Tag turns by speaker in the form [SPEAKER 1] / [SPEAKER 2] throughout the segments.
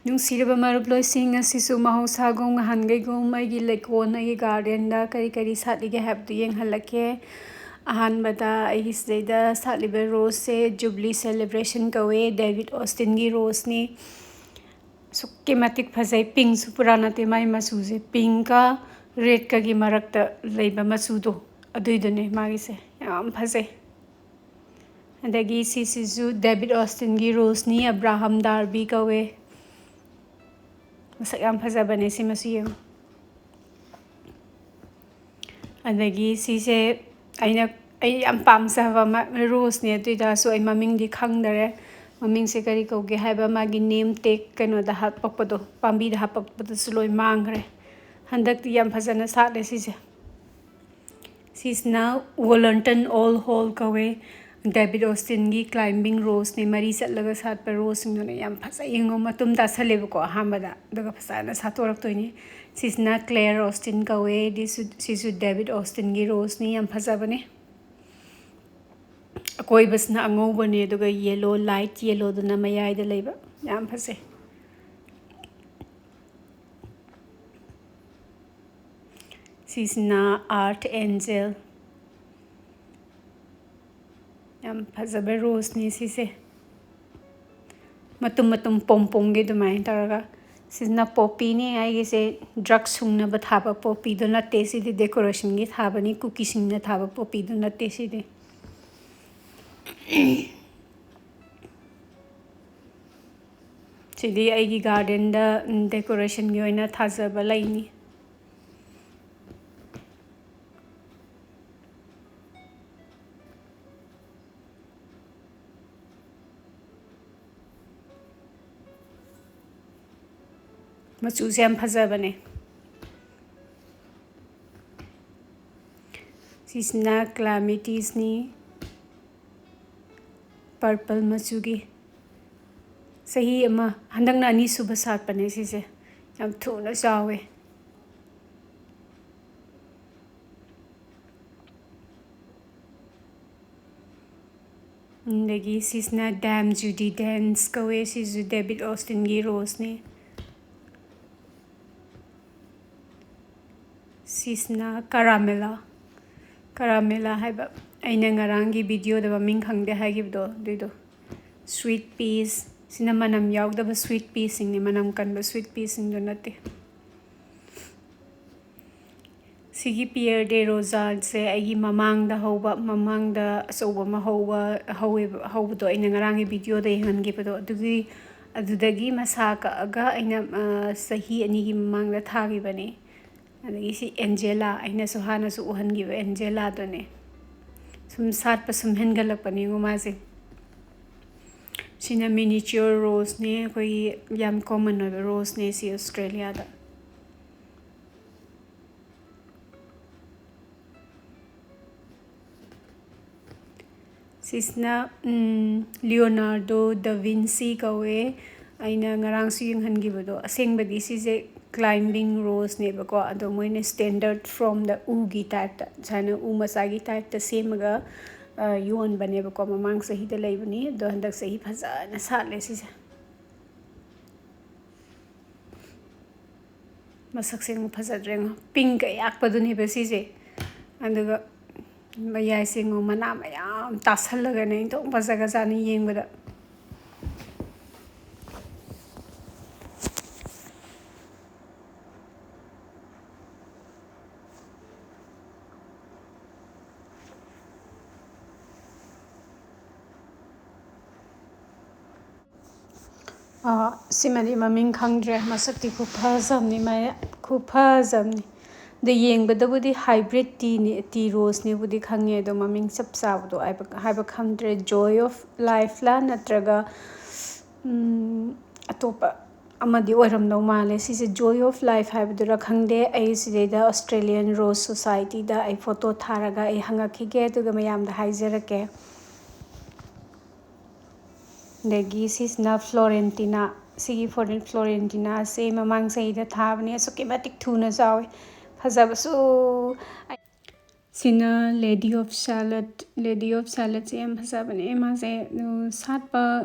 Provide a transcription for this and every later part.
[SPEAKER 1] ꯅꯨꯡꯁꯤꯔꯕ ꯃꯔꯨꯞꯂꯣꯏꯁꯤꯡ ꯑꯁꯤꯁꯨ ꯃꯍꯧꯁꯥꯒꯨꯝ ꯅꯍꯥꯟꯒꯩꯒꯨꯝ ꯑꯩꯒꯤ ꯂꯩꯀꯣꯜ ꯑꯩꯒꯤ ꯒꯥꯔꯗꯦꯟꯗ ꯀꯔꯤ ꯀꯔꯤ ꯁꯥꯠꯂꯤꯒꯦ ꯍꯥꯏꯕꯗꯨ ꯌꯦꯡꯍꯜꯂꯛꯀꯦ ꯑꯍꯥꯟꯕꯗ ꯑꯩꯒꯤ ꯁꯤꯗꯩꯗ ꯁꯥꯠꯂꯤꯕ ꯔꯣꯁꯁꯦ ꯖꯨꯕ꯭ꯂꯤ ꯁꯦꯂꯦꯕ꯭ꯔꯦꯁꯟ ꯀꯧꯋꯦ ꯗꯦꯕꯤꯗ ꯑꯣꯁꯇꯤꯟꯒꯤ ꯔꯣꯁꯅꯤ ꯑꯁꯨꯛꯀꯤ ꯃꯇꯤꯛ ꯐꯖꯩ ꯄꯤꯡꯁꯨ ꯄꯨꯔꯥ ꯅꯠꯇꯦ ꯃꯥꯏ ꯃꯆꯨꯁꯦ ꯄꯤꯡꯀ ꯔꯦꯗꯀꯒꯤ ꯃꯔꯛꯇ ꯂꯩꯕ ꯃꯆꯨꯗꯣ ꯑꯗꯨꯏꯗꯨꯅꯦ ꯃꯥꯒꯤꯁꯦ ꯌꯥꯝ ꯐꯖꯩ ꯑꯗꯒꯤ ꯁꯤꯁꯤꯁꯨ ꯗꯦꯕꯤꯗ ꯑꯣꯁꯇꯤꯟꯒꯤ ꯔꯣꯁꯅꯤ ꯑꯕ꯭ꯔꯥꯍꯝ ꯗꯥꯔꯕꯤ ꯀꯧꯋꯦ ꯃꯁꯛ ꯌꯥꯝ ꯐꯖꯕꯅꯦ ꯁꯤꯃꯁꯨ ꯌꯦꯡꯉꯨ ꯑꯗꯒꯤ ꯁꯤꯁꯦ ꯑꯩ ꯌꯥꯝ ꯄꯥꯝꯖꯕ ꯔꯣꯁꯅꯦ ꯑꯗꯨꯏꯇꯥꯔꯁꯨ ꯑꯩ ꯃꯃꯤꯡꯗꯤ ꯈꯪꯗꯔꯦ ꯃꯃꯤꯡꯁꯦ ꯀꯔꯤ ꯀꯧꯒꯦ ꯍꯥꯏꯕ ꯃꯥꯒꯤ ꯅꯦꯝ ꯇꯦꯛ ꯀꯩꯅꯣꯗ ꯍꯥꯞꯄꯛꯄꯗꯣ ꯄꯥꯝꯕꯤꯗ ꯍꯥꯞꯄꯛꯄꯗꯁꯨ ꯂꯣꯏ ꯃꯥꯡꯈ꯭ꯔꯦ ꯍꯟꯗꯛꯇꯤ ꯌꯥꯝ ꯐꯖꯅ ꯁꯥꯠꯂꯦ ꯁꯤꯁꯦ ꯁꯤꯁꯤꯅ ꯋꯣꯂꯟꯇꯟ ꯑꯣꯜ ꯍꯣꯜ ꯀꯧꯋꯦ ꯗꯦꯕꯤꯗ ꯑꯣꯁꯇꯤꯟꯒꯤ ꯀ꯭ꯂꯥꯏꯝꯕꯤꯡ ꯔꯣꯁꯅꯦ ꯃꯔꯤ ꯆꯠꯂꯒ ꯁꯥꯠꯄ ꯔꯣꯁꯁꯤꯡꯗꯨꯅ ꯌꯥꯝ ꯐꯖꯩ ꯌꯦꯡꯉꯣ ꯃꯇꯨꯝ ꯇꯥꯁꯜꯂꯦꯕꯀꯣ ꯑꯍꯥꯟꯕꯗ ꯑꯗꯨꯒ ꯐꯖꯅ ꯁꯥꯠꯇꯣꯔꯛꯇꯣꯏꯅꯤ ꯁꯤꯁꯤꯅ ꯀ꯭ꯂꯦꯌꯔ ꯑꯣꯁꯇꯤꯟ ꯀꯧꯋꯦ ꯁꯤꯁꯨ ꯗꯦꯕꯤꯗ ꯑꯣꯁꯇꯤꯟꯒꯤ ꯔꯣꯁꯅꯤ ꯌꯥꯝ ꯐꯖꯕꯅꯦ ꯑꯀꯣꯏꯕꯁꯤꯅ ꯑꯉꯧꯕꯅꯦ ꯑꯗꯨꯒ ꯌꯦꯜꯂꯣ ꯂꯥꯏꯠ ꯌꯦꯜꯂꯣꯗꯨꯅ ꯃꯌꯥꯏꯗ ꯂꯩꯕ ꯌꯥꯝ ꯐꯖꯩ ꯁꯤꯁꯤꯅ ꯑꯥꯔꯠ ꯑꯦꯟꯖꯦꯜ ꯌꯥꯝ ꯐꯖꯕ ꯔꯣꯁꯅꯤ ꯁꯤꯁꯦ ꯃꯇꯨꯝ ꯃꯇꯨꯝ ꯄꯣꯝꯄꯣꯝꯒꯤ ꯑꯗꯨꯃꯥꯏꯅ ꯇꯧꯔꯒ ꯁꯤꯁꯤꯅ ꯄꯣꯄꯤꯅꯤ ꯑꯩꯒꯤꯁꯦ ꯗ꯭ꯔꯒ ꯁꯨꯡꯅꯕ ꯊꯥꯕ ꯄꯣꯄꯤꯗꯣ ꯅꯠꯇꯦ ꯁꯤꯗꯤ ꯗꯦꯀꯣꯔꯦꯁꯟꯒꯤ ꯊꯥꯕꯅꯤ ꯀꯨꯀꯤꯁꯤꯡꯅ ꯊꯥꯕ ꯄꯣꯄꯤꯗꯣ ꯅꯠꯇꯦ ꯁꯤꯗꯤ ꯁꯤꯗꯤ ꯑꯩꯒꯤ ꯒꯥꯔꯗꯦꯟꯗ ꯗꯦꯀꯣꯔꯦꯁꯟꯒꯤ ꯑꯣꯏꯅ ꯊꯥꯖꯕ ꯂꯩꯅꯤ ꯃꯆꯨꯁꯦ ꯌꯥꯝ ꯐꯖꯕꯅꯦ ꯁꯤꯁꯤꯅ ꯀ꯭ꯂꯥꯃꯤꯇꯤꯁꯅꯤ ꯄꯔꯄꯜ ꯃꯆꯨꯒꯤ ꯆꯍꯤ ꯑꯃ ꯍꯟꯗꯛꯅ ꯑꯅꯤꯁꯨꯕ ꯁꯥꯠꯄꯅꯦ ꯁꯤꯁꯦ ꯌꯥꯝ ꯊꯨꯅ ꯆꯥꯎꯋꯦ ꯑꯗꯒꯤ ꯁꯤꯁꯤꯅ ꯗꯦꯝ ꯖꯨꯗꯤ ꯗꯦꯟꯁ ꯀꯧꯋꯦ ꯁꯤꯁꯨ ꯗꯦꯕꯤꯗ ꯑꯣꯁꯇꯤꯟꯒꯤ ꯔꯣꯁꯅꯤ ꯁꯤꯁꯤꯅ ꯀꯔꯥꯃꯦꯂꯥ ꯍꯥꯏꯕ ꯑꯩꯅ ꯉꯔꯥꯡꯒꯤ ꯚꯤꯗꯤꯑꯣꯗ ꯃꯃꯤꯡ ꯈꯪꯗꯦ ꯍꯥꯏꯈꯤꯕꯗꯣ ꯑꯗꯨꯏꯗꯣ ꯁ꯭ꯋꯤꯠ ꯄꯤꯁ ꯁꯤꯅ ꯃꯅꯝ ꯌꯥꯎꯗꯕ ꯁ꯭ꯋꯤꯠ ꯄꯤꯁꯁꯤꯡꯅꯤ ꯃꯅꯝ ꯀꯟꯕ ꯁ꯭ꯋꯤꯠ ꯄꯤꯁꯁꯤꯡꯗꯣ ꯅꯠꯇꯦ ꯁꯤꯒꯤ ꯄꯤꯌꯔ ꯗꯦ ꯔꯣꯖꯥꯁꯦ ꯑꯩꯒꯤ ꯃꯃꯥꯡꯗ ꯑꯆꯧꯕ ꯑꯃ ꯍꯧꯕꯗꯣ ꯑꯩꯅ ꯉꯔꯥꯡꯒꯤ ꯚꯤꯗꯤꯑꯣꯗ ꯌꯦꯡꯍꯟꯈꯤꯕꯗꯣ ꯑꯗꯨꯗꯒꯤ ꯃꯁꯥ ꯀꯛꯑꯒ ꯑꯩꯅ ꯆꯍꯤ 2ꯒꯤ ꯃꯃꯥꯡꯗ ꯊꯥꯈꯤꯕꯅꯦ ꯑꯗꯒꯤ ꯁꯤ ꯑꯦꯟꯖꯦꯂꯥ ꯑꯩꯅꯁꯨ ꯍꯥꯟꯅꯁꯨ ꯎꯍꯟꯈꯤꯕ ꯑꯦꯟꯖꯦꯂꯥꯗꯨꯅꯦ ꯁꯨꯝ ꯁꯥꯠꯄ ꯁꯨꯝ ꯍꯦꯟꯒꯠꯂꯛꯄꯅꯦ ꯃꯥꯁꯦ ꯁꯤꯅ ꯃꯤꯅꯤꯆꯤꯌꯣꯔ ꯔꯣꯁꯅꯦ ꯑꯩꯈꯣꯏꯒꯤ ꯌꯥꯝ ꯀꯣꯃꯟ ꯑꯣꯏꯕ ꯔꯣꯁꯅꯦ ꯁꯤ ꯑꯣꯁꯇ꯭ꯔꯦꯂꯤꯌꯥꯗ ꯁꯤꯁꯤꯅ ꯂꯤꯑꯣꯅꯥꯔꯗꯣ ꯗ ꯚꯤꯟꯁꯤ ꯀꯧꯋꯦ ꯑꯩꯅ ꯉꯔꯥꯡꯁꯨ ꯌꯦꯡꯍꯟꯈꯤꯕꯗꯣ ꯑꯁꯦꯡꯕꯗꯤ ꯁꯤꯁꯦ ꯀ꯭ꯂꯥꯏꯝꯕꯤꯡ ꯔꯣꯁꯅꯦꯕꯀꯣ ꯑꯗꯣ ꯃꯣꯏꯅ ꯁ꯭ꯇꯦꯟꯗꯔꯠ ꯐ꯭ꯔꯣꯝꯗ ꯎꯒꯤ ꯇꯥꯏꯞꯇ ꯁꯨꯃꯥꯏꯅ ꯎ ꯃꯆꯥꯒꯤ ꯇꯥꯏꯞꯇ ꯁꯦꯝꯃꯒ ꯌꯣꯟꯕꯅꯦꯕꯀꯣ ꯃꯃꯥꯡ ꯆꯍꯤꯗ ꯂꯩꯕꯅꯤ ꯑꯗꯣ ꯍꯟꯗꯛ ꯆꯍꯤ ꯐꯖꯅ ꯁꯥꯠꯂꯦ ꯁꯤꯁꯦ ꯃꯁꯛꯁꯦ ꯑꯃꯨꯛ ꯐꯖꯗ꯭ꯔꯦ ꯄꯤꯡꯛ ꯑꯌꯥꯛꯄꯗꯨꯅꯦꯕ ꯁꯤꯁꯦ ꯑꯗꯨꯒ ꯃꯌꯥꯏꯁꯦ ꯃꯅꯥ ꯃꯌꯥꯝ ꯇꯥꯁꯜꯂꯒꯅꯦ ꯏꯟꯊꯣꯛ ꯐꯖꯒꯖꯥꯠꯅꯤ ꯌꯦꯡꯕꯗ ꯁꯤꯃꯗꯤ ꯃꯃꯤꯡ ꯈꯪꯗ꯭ꯔꯦ ꯃꯁꯛꯇꯤ ꯈꯨꯐꯖꯕꯅꯤ ꯈꯨꯐꯖꯕꯅꯤ ꯑꯗꯣ ꯌꯦꯡꯕꯗꯕꯨꯗꯤ ꯍꯥꯏꯕ꯭ꯔꯤꯠ ꯇꯤ ꯔꯣꯁꯅꯦꯕꯨꯗꯤ ꯈꯪꯉꯦ ꯑꯗꯣ ꯃꯃꯤꯡ ꯆꯞ ꯆꯥꯕꯗꯣ ꯍꯥꯏꯕ ꯈꯪꯗ꯭ꯔꯦ ꯖꯣꯏ ꯑꯣꯐ ꯂꯥꯏꯐꯂ ꯅꯠꯇ꯭ꯔꯒ ꯑꯇꯣꯞꯄ ꯑꯃꯗꯤ ꯑꯣꯏꯔꯝꯗꯧ ꯃꯥꯜꯂꯦ ꯁꯤꯁꯦ ꯖꯣꯏ ꯑꯣꯐ ꯂꯥꯏꯐ ꯍꯥꯏꯕꯗꯨꯔ ꯈꯪꯗꯦ ꯑꯩ ꯁꯤꯗꯩꯗ ꯑꯣꯁꯇ꯭ꯔꯦꯂꯤꯌꯟ ꯔꯣꯁ ꯁꯣꯁꯥꯏꯇꯤꯗ ꯑꯩ ꯐꯣꯇꯣ ꯊꯥꯔꯒ ꯑꯩ ꯍꯪꯉꯛꯈꯤꯒꯦ ꯑꯗꯨꯒ ꯃꯌꯥꯝꯗ ꯍꯥꯏꯖꯔꯛꯀꯦ ꯑꯗꯒꯤ ꯁꯤꯁꯤꯅ ꯐ꯭ꯂꯣꯔꯦꯟꯇꯤꯅꯥ ꯁꯤꯒꯤ ꯐ꯭ꯂꯣꯔꯦꯟꯇꯤꯅꯥꯁꯦ ꯃꯃꯥꯡ ꯆꯍꯤꯗ ꯊꯥꯕꯅꯦ ꯑꯁꯨꯛꯀꯤ ꯃꯇꯤꯛ ꯊꯨꯅ ꯆꯥꯎꯋꯤ ꯐꯖꯕꯁꯨ ꯁꯤꯅ ꯂꯦꯗꯤ ꯑꯣꯐ ꯁꯦꯂꯠꯁꯦ ꯌꯥꯝ ꯐꯖꯕꯅꯦ ꯃꯥꯁꯦ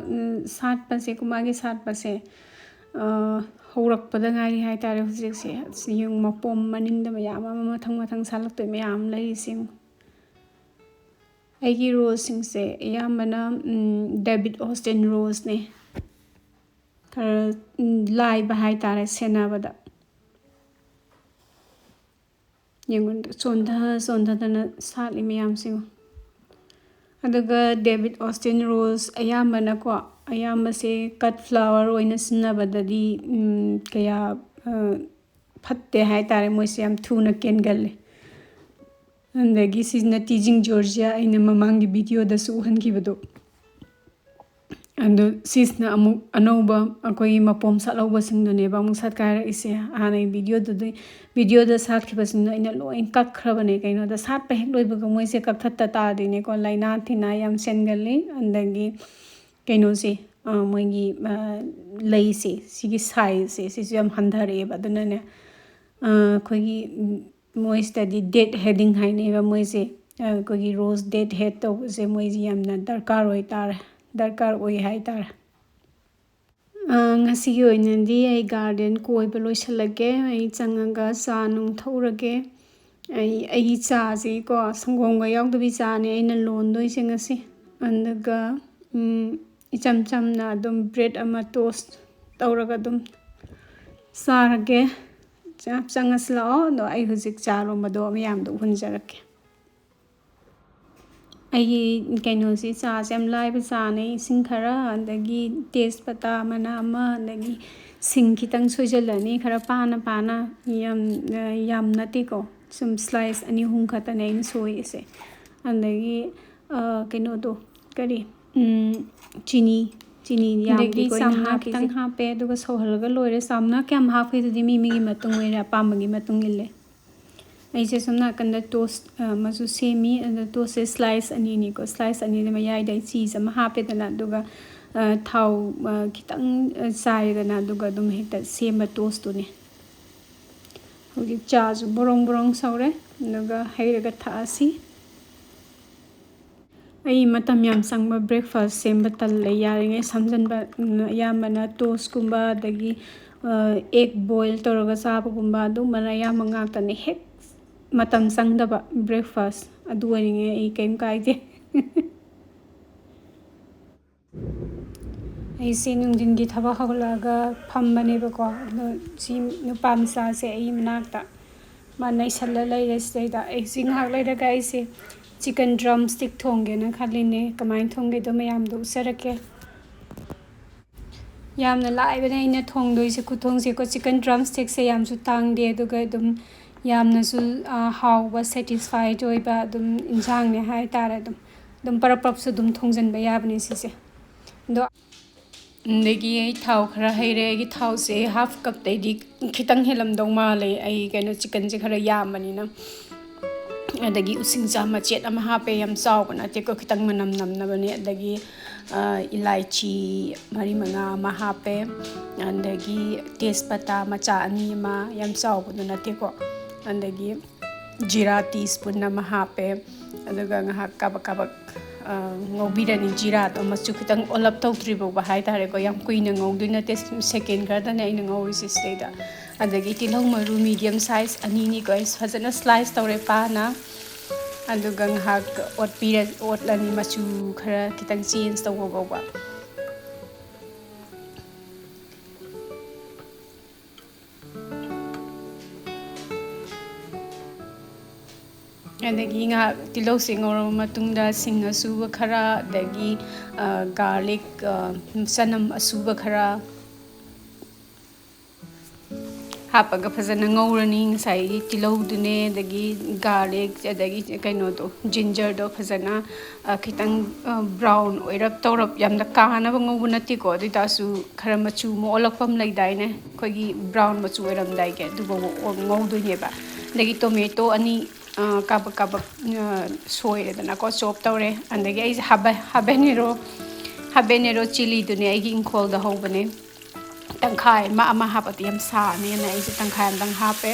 [SPEAKER 1] ꯃꯥꯒꯤ ꯁꯥꯠꯄꯁꯦ ꯍꯧꯔꯛꯄꯗ ꯉꯥꯏꯔꯤ ꯍꯥꯏꯇꯥꯔꯦ ꯍꯧꯖꯤꯛꯁꯦ ꯌꯦꯡꯉꯨ ꯃꯄꯣꯝ ꯃꯅꯤꯡꯗ ꯃꯌꯥꯝ ꯑꯃ ꯃꯊꯪ ꯃꯊꯪ ꯁꯥꯠꯂꯛꯇꯣꯏ ꯃꯌꯥꯝ ꯂꯩꯔꯤꯁꯦ ꯑꯩꯒꯤ ꯔꯣꯁꯁꯤꯡꯁꯦ ꯑꯌꯥꯝꯕꯅ ꯗꯦꯕꯤꯠ ꯑꯣꯁꯇꯤꯟ ꯔꯣꯁꯅꯦ ꯈꯔ ꯂꯥꯏꯕ ꯍꯥꯏꯇꯥꯔꯦ ꯁꯦꯟꯅꯕꯗ ꯌꯦꯡꯉꯨ ꯆꯣꯟꯊꯗꯅ ꯁꯥꯠꯂꯤ ꯃꯌꯥꯝꯁꯤꯡ ꯑꯗꯨꯒ ꯗꯦꯕꯤꯠ ꯑꯣꯁꯇꯤꯟ ꯔꯣꯁ ꯑꯌꯥꯝꯕꯅꯀꯣ ꯑꯌꯥꯝꯕꯁꯦ ꯀꯠ ꯐ꯭ꯂꯥꯋꯔ ꯑꯣꯏꯅ ꯁꯤꯖꯤꯟꯅꯕꯗꯗꯤ ꯀꯌꯥ ꯐꯠꯇꯦ ꯍꯥꯏꯇꯥꯔꯦ ꯃꯣꯏꯁꯦ ꯌꯥꯝ ꯊꯨꯅ ꯀꯦꯟꯒꯜꯂꯤ ꯑꯗꯒꯤ ꯁꯤꯁꯤꯅ ꯇꯤꯖꯤꯡ ꯖꯣꯔꯖꯤꯌꯥ ꯑꯩꯅ ꯃꯃꯥꯡꯒꯤ ꯚꯤꯗꯤꯑꯣꯗꯁꯨ ꯎꯍꯟꯈꯤꯕꯗꯣ ꯑꯗꯣ ꯁꯤꯁꯤꯅ ꯑꯃꯨꯛ ꯑꯅꯧꯕ ꯑꯩꯈꯣꯏꯒꯤ ꯃꯄꯣꯝ ꯁꯥꯠꯍꯧꯕꯁꯤꯡꯗꯨꯅꯦꯕ ꯑꯃꯨꯛ ꯁꯥꯠꯀꯥꯏꯔꯛꯏꯁꯦ ꯍꯥꯟꯅꯒꯤ ꯚꯤꯗꯤꯑꯣꯗ ꯁꯥꯠꯈꯤꯕꯁꯤꯡꯗꯣ ꯑꯩꯅ ꯂꯣꯏ ꯀꯛꯈ꯭ꯔꯕꯅꯦ ꯀꯩꯅꯣꯗ ꯁꯥꯠꯄ ꯍꯦꯛ ꯂꯣꯏꯕꯒ ꯃꯣꯏꯁꯦ ꯀꯛꯊꯠꯇ ꯇꯥꯔꯗꯤꯅꯦꯀꯣ ꯂꯥꯏꯅꯥ ꯇꯤꯟꯅꯥ ꯌꯥꯝ ꯆꯦꯟꯒꯜꯂꯤ ꯑꯗꯒꯤ ꯀꯩꯅꯣꯁꯦ ꯃꯣꯏꯒꯤ ꯂꯩꯁꯦ ꯁꯤꯒꯤ ꯁꯥꯏꯖꯁꯦ ꯁꯤꯁꯨ ꯌꯥꯝ ꯍꯟꯊꯔꯛꯑꯦꯕ ꯑꯗꯨꯅꯅꯦ ꯑꯩꯈꯣꯏꯒꯤ ꯃꯣꯏꯁꯤꯗꯗꯤ ꯗꯦꯠ ꯍꯦꯗꯤꯡ ꯍꯥꯏꯅꯩꯕ ꯃꯣꯏꯁꯦ ꯑꯩꯈꯣꯏꯒꯤ ꯔꯣꯁ ꯗꯦꯠ ꯍꯦꯗ ꯇꯧꯕꯁꯦ ꯃꯣꯏꯁꯦ ꯌꯥꯝꯅ ꯗꯔꯀꯥꯔ ꯑꯣꯏ ꯍꯥꯏꯇꯥꯔꯦ ꯉꯁꯤꯒꯤ ꯑꯣꯏꯅꯗꯤ ꯑꯩ ꯒꯥꯔꯗꯦꯟ ꯀꯣꯏꯕ ꯂꯣꯏꯁꯤꯜꯂꯒꯦ ꯑꯩ ꯆꯪꯉꯒ ꯆꯥ ꯅꯨꯡ ꯊꯛꯎꯔꯒꯦ ꯑꯩꯒꯤ ꯆꯥꯁꯤꯀꯣ ꯁꯪꯒꯣꯝꯒ ꯌꯥꯎꯗꯕꯤ ꯆꯥꯅꯦ ꯑꯩꯅ ꯂꯣꯟꯗꯣꯏꯁꯦ ꯉꯁꯤ ꯑꯗꯨꯒ ꯏꯆꯝ ꯆꯝꯅ ꯑꯗꯨꯝ ꯕ꯭ꯔꯦꯗ ꯑꯃ ꯇꯣꯁ ꯇꯧꯔꯒ ꯑꯗꯨꯝ ꯆꯥꯔꯒꯦ ꯆꯪꯉꯁꯤ ꯂꯥꯛꯑꯣ ꯑꯗꯣ ꯑꯩ ꯍꯧꯖꯤꯛ ꯆꯥ ꯂꯣꯟꯕꯗꯣ ꯃꯌꯥꯝꯗꯣ ꯎꯍꯟꯖꯔꯛꯀꯦ ꯑꯩꯒꯤ ꯀꯩꯅꯣꯁꯤ ꯆꯥꯁꯦ ꯌꯥꯝ ꯂꯥꯏꯕ ꯆꯥꯅꯦ ꯏꯁꯤꯡ ꯈꯔ ꯑꯗꯒꯤ ꯇꯦꯖꯄꯇꯥ ꯃꯅꯥ ꯑꯃ ꯑꯗꯒꯤ ꯁꯤꯡ ꯈꯤꯇꯪ ꯁꯣꯏꯖꯤꯜꯂꯅꯤ ꯈꯔ ꯄꯥꯅ ꯌꯥꯝ ꯅꯠꯇꯦꯀꯣ ꯁꯨꯝ ꯁ꯭ꯂꯥꯏꯁ 2-3 ꯈꯛꯇꯅꯦ ꯑꯩꯅ ꯁꯣꯏꯔꯤꯁꯦ ꯑꯗꯒꯤ ꯀꯩꯅꯣꯗꯣ ꯀꯔꯤ ꯆꯤꯅꯤ ꯌꯥꯝꯗꯦꯀꯣ ꯑꯩꯅ ꯈꯤꯇꯪ ꯍꯥꯞꯄꯦ ꯑꯗꯨꯒ ꯁꯧꯍꯜꯂꯒ ꯂꯣꯏꯔꯦ ꯆꯥꯝꯅ ꯀꯌꯥꯝ ꯍꯥꯞꯄꯦꯗꯨꯗꯤ ꯃꯤꯒꯤ ꯃꯇꯨꯡ ꯑꯣꯏꯅ ꯑꯄꯥꯝꯕꯒꯤ ꯃꯇꯨꯡ ꯏꯜꯂꯦ ꯑꯩꯁꯦ ꯁꯣꯝ ꯅꯥꯀꯟꯗ ꯇꯣꯁ ꯑꯃꯁꯨ ꯁꯦꯝꯃꯤ ꯑꯗꯨ ꯇꯣꯁꯁꯦ ꯁ꯭ꯂꯥꯏꯁ 2ꯅꯤꯀꯣ ꯁ꯭ꯂꯥꯏꯁ 2ꯗ ꯃꯌꯥꯏꯗ ꯑꯩ ꯆꯤꯁ ꯑꯃ ꯍꯥꯞꯄꯦꯗꯅ ꯑꯗꯨꯒ ꯊꯥꯎ ꯈꯤꯇꯪ ꯆꯥꯏꯔꯦꯗꯅ ꯑꯗꯨꯒ ꯑꯗꯨꯝ ꯍꯦꯛꯇ ꯁꯦꯝꯕ ꯇꯣꯁꯇꯨꯅꯦ ꯍꯧꯖꯤꯛ ꯆꯥꯁꯨ ꯕꯣꯔꯣꯡ ꯁꯧꯔꯦ ꯑꯗꯨꯒ ꯍꯩꯔꯒ ꯊꯛꯑꯁꯤ ꯑꯩ ꯃꯇꯝ ꯌꯥꯝ ꯆꯪꯕ ꯕ꯭ꯔꯦꯛꯐꯥꯁ ꯁꯦꯝꯕ ꯇꯜꯂꯦ ꯌꯥꯔꯤꯉꯩ ꯁꯝꯖꯟꯕ ꯑꯌꯥꯝꯕꯅ ꯇꯣꯁꯀꯨꯝꯕ ꯑꯗꯒꯤ ꯑꯦꯛ ꯕꯣꯏꯜ ꯇꯧꯔꯒ ꯆꯥꯕꯒꯨꯝꯕ ꯑꯗꯨꯝꯕꯅ ꯑꯌꯥꯝꯕ ꯉꯥꯛꯇꯅꯦ ꯍꯦꯛ ꯃꯇꯝ ꯆꯪꯗꯕ ꯕ꯭ꯔꯦꯛꯐꯥꯁ ꯑꯗꯨ ꯑꯣꯏꯔꯤꯉꯩ ꯑꯩ ꯀꯩꯝ ꯀꯥꯏꯗꯦ ꯑꯩꯁꯦ ꯅꯨꯡꯊꯤꯟꯒꯤ ꯊꯕꯛ ꯍꯧꯒꯠꯂꯛꯑꯒ ꯐꯝꯕꯅꯦꯕꯀꯣ ꯑꯗꯣ ꯁꯤ ꯅꯨꯄꯥ ꯃꯆꯥꯁꯦ ꯑꯩ ꯃꯅꯥꯛꯇ ꯃꯥ ꯅꯩꯁꯜꯂ ꯂꯩꯔꯦ ꯁꯤꯗꯩꯗ ꯑꯩꯁꯤ ꯉꯥꯏꯍꯥꯛ ꯂꯩꯔꯒ ꯑꯩꯁꯦ ꯆꯤꯀꯟ ꯗ꯭ꯔꯝ ꯁ꯭ꯇꯤꯛ ꯊꯣꯡꯒꯦꯅ ꯈꯜꯂꯤꯅꯦ ꯀꯃꯥꯏꯅ ꯊꯣꯡꯒꯦꯗꯣ ꯃꯌꯥꯝꯗꯣ ꯎꯠꯆꯔꯛꯀꯦ ꯌꯥꯝꯅ ꯂꯥꯏꯕꯅꯦ ꯑꯩꯅ ꯊꯣꯡꯗꯣꯏꯁꯦ ꯈꯨꯊꯣꯡꯁꯦꯀꯣ ꯆꯤꯀꯟ ꯗ꯭ꯔꯝ ꯁ꯭ꯇꯤꯛꯁꯦ ꯌꯥꯝꯁꯨ ꯇꯥꯡꯗꯦ ꯑꯗꯨꯒ ꯑꯗꯨꯝ ꯌꯥꯝꯅꯁꯨ ꯍꯥꯎꯕ ꯁꯦꯇꯤꯁꯐꯥꯏꯠ ꯑꯣꯏꯕ ꯑꯗꯨꯝ ꯏꯟꯁꯥꯡꯅꯦ ꯍꯥꯏꯇꯥꯔꯦ ꯑꯗꯨꯝ ꯄꯔꯞꯁꯨ ꯑꯗꯨꯝ ꯊꯣꯡꯖꯤꯟꯕ ꯌꯥꯕꯅꯦ ꯁꯤꯁꯦ ꯑꯗꯣ ꯑꯗꯒꯤ ꯑꯩ ꯊꯥꯎ ꯈꯔ ꯍꯩꯔꯦ ꯑꯩꯒꯤ ꯊꯥꯎꯁꯦ ½ ꯀꯞꯇꯩꯗꯤ ꯈꯤꯇꯪ ꯍꯦꯜꯂꯝꯗꯧ ꯃꯥꯜꯂꯦ ꯑꯩ ꯀꯩꯅꯣ ꯆꯤꯀꯟꯁꯦ ꯈꯔ ꯌꯥꯝꯕꯅꯤꯅ ꯑꯗꯒꯤ ꯎꯁꯤꯡꯆꯥ ꯃꯆꯦꯠ ꯑꯃ ꯍꯥꯞꯄꯦ ꯌꯥꯝ ꯆꯥꯎꯕ ꯅꯠꯇꯦꯀꯣ ꯈꯤꯇꯪ ꯃꯅꯝ ꯅꯝꯅꯕꯅꯦ ꯑꯗꯒꯤ ꯏꯂꯥꯏꯆꯤ 4-5 ꯑꯃ ꯍꯥꯞꯄꯦ ꯑꯗꯒꯤ ꯇꯦꯖꯄꯇꯥ ꯃꯆꯥ 2 ꯑꯃ ꯌꯥꯝ ꯆꯥꯎꯕꯗꯨ ꯅꯠꯇꯦꯀꯣ ꯑꯗꯒꯤ ꯖꯤꯔꯥ ꯇꯤꯁꯄꯨꯟ ꯑꯃ ꯍꯥꯞꯄꯦ ꯑꯗꯨꯒ ꯉꯥꯏꯍꯥꯛ ꯀꯥꯕꯛ ꯉꯧꯕꯤꯔꯅꯤ ꯖꯤꯔꯥꯗꯣ ꯃꯆꯨ ꯈꯤꯇꯪ ꯑꯣꯜꯂꯞ ꯇꯧꯗ꯭ꯔꯤ ꯐꯥꯎꯕ ꯍꯥꯏꯇꯥꯔꯦꯀꯣ ꯌꯥꯝ ꯀꯨꯏꯅ ꯉꯧꯗꯣꯏ ꯅꯠꯇꯦ ꯁꯦꯀꯦꯟ ꯈꯔꯗꯅꯦ ꯑꯩꯅ ꯉꯧꯔꯤꯁꯦ ꯁꯤꯗꯩꯗ ꯑꯗꯒꯤ ꯇꯤꯜꯍꯧ ꯃꯔꯨ ꯃꯤꯗꯤꯌꯝ ꯁꯥꯏꯖ 2ꯅꯤꯀꯣ ꯑꯩ ꯐꯖꯅ ꯁ꯭ꯂꯥꯏꯁ ꯇꯧꯔꯦ ꯄꯥꯅ ꯑꯗꯨꯒ ꯉꯥꯏꯍꯥꯛ ꯑꯣꯠꯂꯅꯤ ꯃꯆꯨ ꯈꯔ ꯈꯤꯇꯪ ꯆꯦꯟꯖ ꯇꯧꯕ ꯐꯥꯎꯕ ꯑꯗꯒꯤ ꯉꯥꯏꯍꯥꯛ ꯇꯤꯜꯍꯧꯁꯦ ꯉꯧꯔꯕ ꯃꯇꯨꯡꯗ ꯁꯤꯡ ꯑꯁꯨꯕ ꯈꯔ ꯑꯗꯒꯤ ꯒꯥꯔꯂꯤꯛ ꯆꯅꯝ ꯑꯁꯨꯕ ꯈꯔ ꯍꯥꯞꯄꯒ ꯐꯖꯅ ꯉꯧꯔꯅꯤ ꯉꯁꯥꯏꯒꯤ ꯇꯤꯜꯍꯧꯗꯨꯅꯦ ꯑꯗꯒꯤ ꯒꯥꯔꯂꯤꯛ ꯑꯗꯒꯤ ꯀꯩꯅꯣꯗꯣ ꯖꯤꯟꯖꯔꯗꯣ ꯐꯖꯅ ꯈꯤꯇꯪ ꯕ꯭ꯔꯥꯎꯟ ꯑꯣꯏꯔꯞ ꯇꯧꯔꯞ ꯌꯥꯝꯅ ꯀꯥꯅꯕ ꯉꯧꯕ ꯅꯠꯇꯦꯀꯣ ꯑꯗꯨ ꯑꯣꯏꯇꯥꯔꯁꯨ ꯈꯔ ꯃꯆꯨ ꯑꯃ ꯑꯣꯜꯂꯛꯄ ꯑꯃ ꯂꯩꯗꯥꯏꯅꯦ ꯑꯩꯈꯣꯏꯒꯤ ꯕ꯭ꯔꯥꯎꯟ ꯃꯆꯨ ꯑꯣꯏꯔꯝꯗꯥꯏꯒꯤ ꯑꯗꯨꯐꯥꯎꯕ ꯉꯧꯗꯣꯏꯅꯦꯕ ꯑꯗꯒꯤ ꯇꯣꯃꯦꯇꯣ 2 ꯀꯥꯕꯛ ꯁꯣꯏꯔꯦꯗꯅꯀꯣ ꯆꯣꯞ ꯇꯧꯔꯦ ꯑꯗꯒꯤ ꯑꯩꯁꯦ ꯍꯥꯕꯦꯅꯦꯔꯣ ꯆꯤꯂꯤꯗꯨꯅꯦ ꯑꯩꯒꯤ ꯏꯪꯈꯣꯜꯗ ꯍꯧꯕꯅꯦ ꯇꯪꯈꯥꯏ ꯑꯃ ꯍꯥꯞꯄꯗꯤ ꯌꯥꯝ ꯁꯥꯅꯦꯅ ꯑꯩꯁꯦ ꯇꯪꯈꯥꯏ ꯑꯃꯇꯪ ꯍꯥꯞꯄꯦ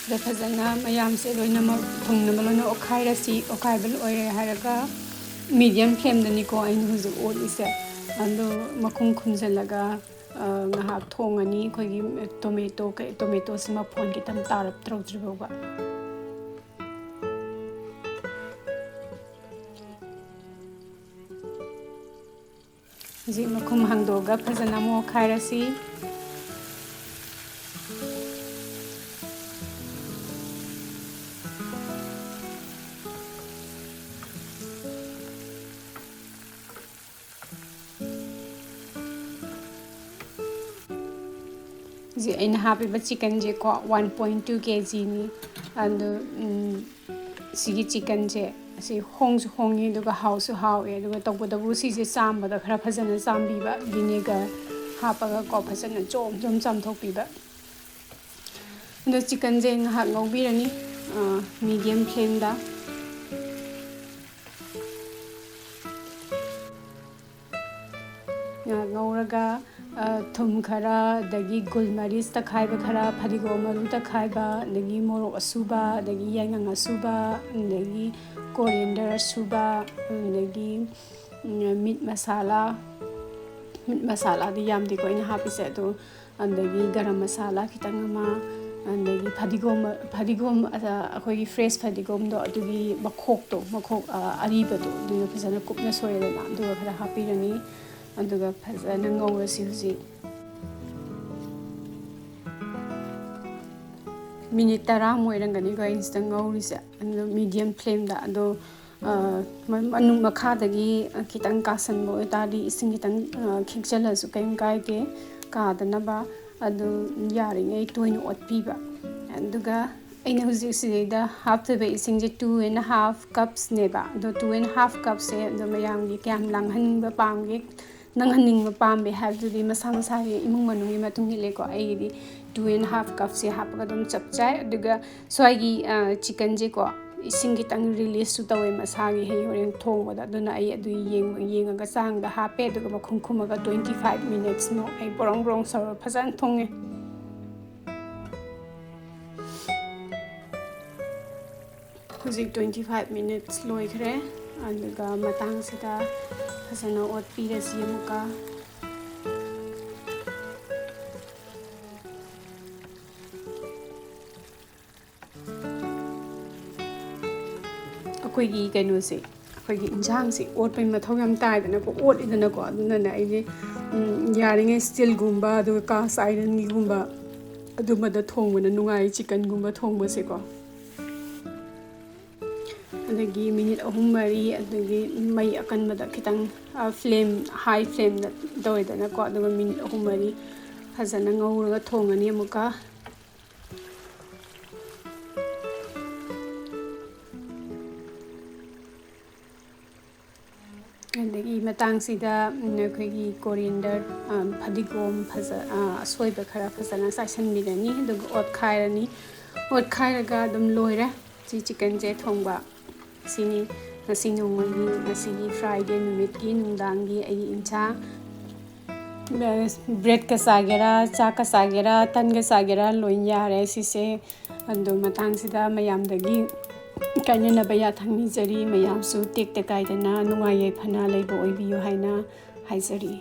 [SPEAKER 1] ꯑꯗ ꯐꯖꯅ ꯃꯌꯥꯝꯁꯦ ꯂꯣꯏꯅꯃꯛ ꯊꯨꯡꯅꯕ ꯂꯣꯏꯅ ꯑꯣꯠꯈꯥꯏꯕ ꯂꯣꯏꯔꯦ ꯍꯥꯏꯔꯒ ꯃꯤꯗꯤꯌꯝ ꯐ꯭ꯂꯦꯝꯗꯅꯤꯀꯣ ꯑꯩꯅ ꯍꯧꯖꯤꯛ ꯑꯣꯠꯂꯤꯁꯦ ꯑꯗꯣ ꯃꯈꯨꯝ ꯈꯨꯝꯖꯤꯜꯂꯒ ngahak thongani khoi tomato sima phon kitam tarap trawdriboba ji makhum hangdoga phajana mo khairasi ji aina happy chicken je ko 1.2 kg ni and sigi chicken je si hongi duga house e duga tokbodabu si je sambada khara phajana sambiba vinegar hapaga ko phajana jom chamthokpiba and chicken je ngha ngobirani medium flame da ngauraga thum khara dagi gulmaris ta khaiba khara phadigo maru ta khaiba dagi moro asuba dagi yangang asuba dagi coriander asuba dagi meat masala di yam di ko ina happy se to dagi garam masala kitang ma dagi phadigom akhoi fresh phadigom do adugi makhok ariba do du phajana kupna soyeda na du khara happy rani aduga phajana ngawrasi huji minute 10 moirangani ko instant ngawrise ando medium flame da ado manung makhadagi kitang kasan bo tadi ising kitang khikjalasu kaim kaite kadanaba adu yaringai toin otpiba aduga aina huji sida haptaba ising je 2.5 cups neba do 2.5 cups se do mayamgi kyam langhan ba pamge nanghaning ma pambe habdudi masang sari imung manungi matungi leko aidi 2.5 cups se hapaga dum chapchai aduga soigi chicken je ko ising kitang release su tawe masagi he horen thongboda duna ai adu yengaga sangda hape aduga makhumkhumaga 25 minutes no ai borong sar phajan thonge huzik 25 minutes loikhre aduga matang sida phajana ot pirasi muka akoigi kaino se akoigi injang se ot pai mathau yam tai dana ko ot idana ko aduna na ai yaringe steel gumba adu cast iron ni gumba adumada thongbana nungai chicken gumba thongba se ko adagi minute 3 adagi mai akanbada kitang flame high flame da doidana ko aduga minute 3 phajana ngauraga thongani amuka adagi matang sida khoi coriander phadigom phaja soiba khara phajana saisan mirani aduga ot khairaga dum loira chi chicken je thongba sini ngasi nongmagi ngasi friday numit ki nungdangi ai incha bread ka sagera cha ka sagera tan ka sagera loin yare sise ando matang sida mayamdagi kainana baya thangni jari mayam su tek te kaidana nungai phana leibo oibiyo haina haijari